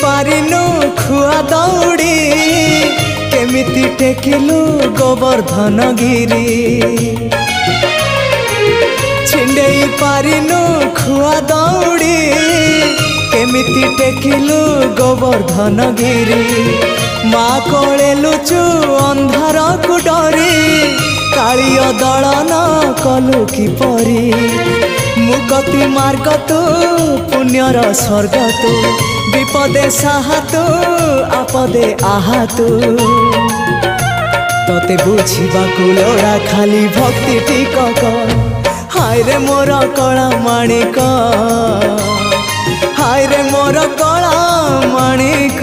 पारिनु खुआ दौड़ी केमिति टेकिलु गोवर्धन गिरी छिंडेई पारिनु खुआ दौड़ी केमिति टेकिलु गोवर्धन गिरी माँ कोले लुचु अंधार को डरी कालिय दलन कलु किपरी मुक्ति मार्ग तू पुण्यर स्वर्ग तू विपदे साहा तू आपदे आहा तू तते बुझिबा लोड़ा खाली भक्ति टिकक हाय रे मोर कला माणिक हाय रे मोर कला माणिक।